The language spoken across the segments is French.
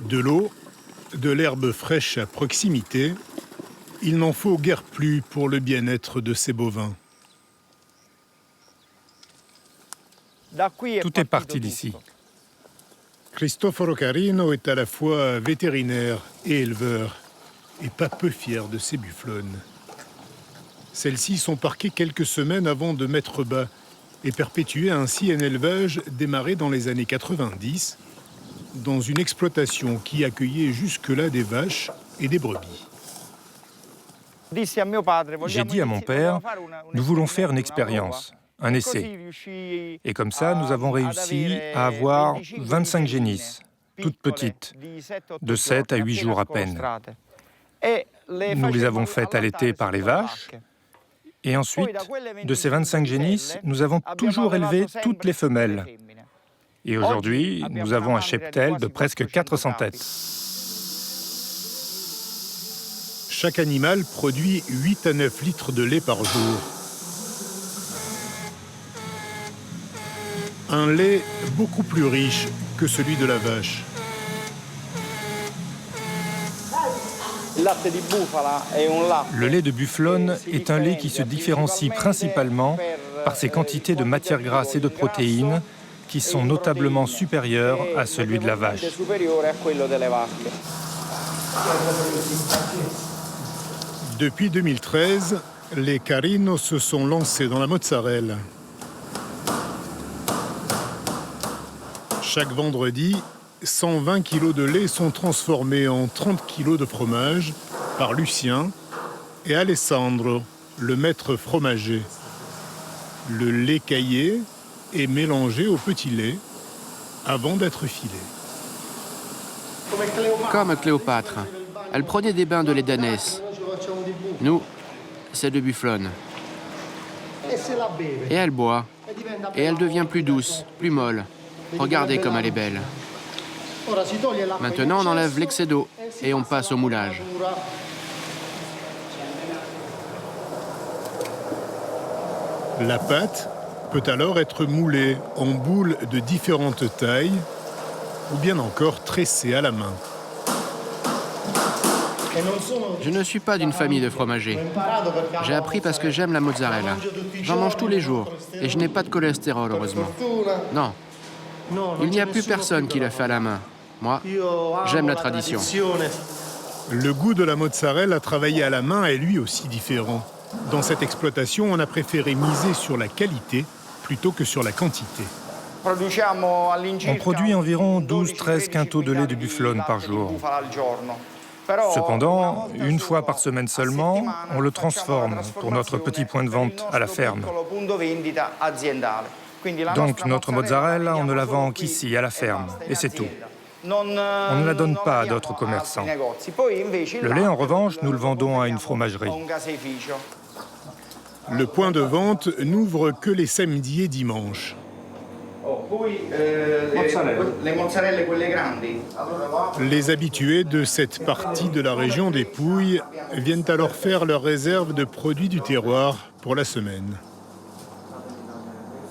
De l'eau, de l'herbe fraîche à proximité, il n'en faut guère plus pour le bien-être de ces bovins. Tout est parti d'ici. Cristoforo Carino est à la fois vétérinaire et éleveur, et pas peu fier de ses bufflonnes. Celles-ci sont parquées quelques semaines avant de mettre bas et perpétuer ainsi un élevage démarré dans les années 90, dans une exploitation qui accueillait jusque-là des vaches et des brebis. J'ai dit à mon père, nous voulons faire une expérience, un essai. Et comme ça, nous avons réussi à avoir 25 génisses, toutes petites, de 7 à 8 jours à peine. Nous les avons faites allaiter par les vaches. Et ensuite, de ces 25 génisses, nous avons toujours élevé toutes les femelles. Et aujourd'hui, nous avons un cheptel de presque 400 têtes. Chaque animal produit 8 à 9 litres de lait par jour. Un lait beaucoup plus riche que celui de la vache. Le lait de bufflone est un lait qui se différencie principalement par ses quantités de matières grasses et de protéines qui sont notablement supérieures à celui de la vache. Depuis 2013, les Carino se sont lancés dans la mozzarella. Chaque vendredi, 120 kg de lait sont transformés en 30 kg de fromage par Lucien et Alessandro, le maître fromager. Le lait caillé est mélangé au petit lait avant d'être filé. Comme Cléopâtre, elle prenait des bains de lait d'ânesse. Nous, c'est de bufflone. Et elle boit. Et elle devient plus douce, plus molle. Regardez comme elle est belle. Maintenant, on enlève l'excès d'eau et on passe au moulage. La pâte peut alors être moulée en boules de différentes tailles ou bien encore tressée à la main. Je ne suis pas d'une famille de fromagers. J'ai appris parce que j'aime la mozzarella. J'en mange tous les jours et je n'ai pas de cholestérol, heureusement. Non. Il n'y a plus personne qui la fait à la main. Moi, j'aime la tradition. Le goût de la mozzarella travaillée à la main est lui aussi différent. Dans cette exploitation, on a préféré miser sur la qualité plutôt que sur la quantité. On produit environ 12-13 quintaux de lait de bufflone par jour. Cependant, une fois par semaine seulement, on le transforme pour notre petit point de vente à la ferme. Donc notre mozzarella, on ne la vend qu'ici, à la ferme, et c'est tout. On ne la donne pas à d'autres commerçants. Le lait, en revanche, nous le vendons à une fromagerie. Le point de vente n'ouvre que les samedis et dimanches. Les habitués de cette partie de la région des Pouilles viennent alors faire leur réserve de produits du terroir pour la semaine.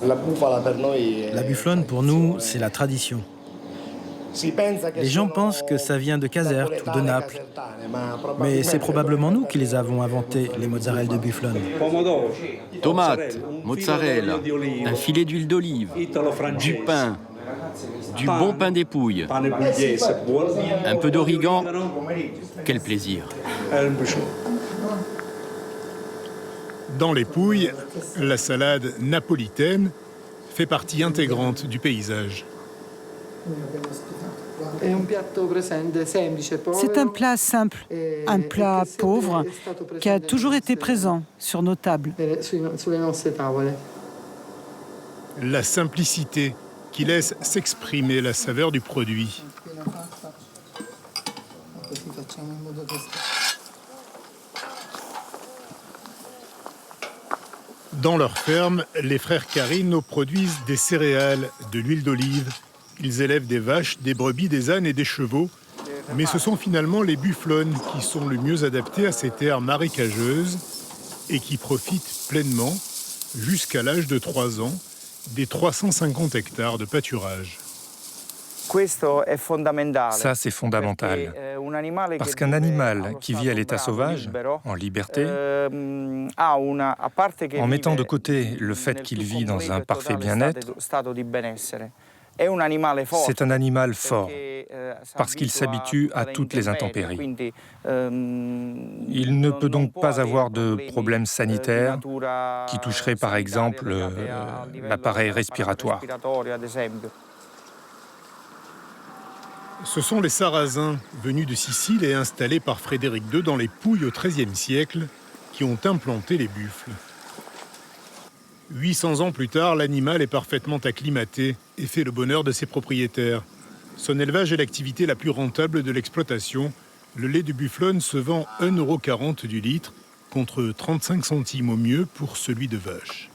La bufflone, pour nous, c'est la tradition. Les gens pensent que ça vient de Caserte ou de Naples. Mais c'est probablement nous qui les avons inventés, les mozzarella de bufflone. Tomates, mozzarella, un filet d'huile d'olive, du pain, du bon pain des Pouilles, un peu d'origan. Quel plaisir! Dans les Pouilles, la salade napolitaine fait partie intégrante du paysage. C'est un plat simple, un plat pauvre qui a toujours été présent sur nos tables. La simplicité qui laisse s'exprimer la saveur du produit. Dans leur ferme, les frères Carino produisent des céréales, de l'huile d'olive. Ils élèvent des vaches, des brebis, des ânes et des chevaux. Mais ce sont finalement les bufflones qui sont le mieux adaptés à ces terres marécageuses et qui profitent pleinement, jusqu'à l'âge de 3 ans, des 350 hectares de pâturage. Ça, c'est fondamental. Parce qu'un animal qui vit à l'état sauvage, en liberté, en mettant de côté le fait qu'il vit dans un parfait bien-être, c'est un animal fort, parce qu'il s'habitue à toutes les intempéries. Il ne peut donc pas avoir de problèmes sanitaires qui toucheraient par exemple l'appareil respiratoire. Ce sont les Sarrasins, venus de Sicile et installés par Frédéric II dans les Pouilles au XIIIe siècle, qui ont implanté les buffles. 800 ans plus tard, l'animal est parfaitement acclimaté et fait le bonheur de ses propriétaires. Son élevage est l'activité la plus rentable de l'exploitation. Le lait de bufflonne se vend 1,40 € du litre, contre 35 centimes au mieux pour celui de vache.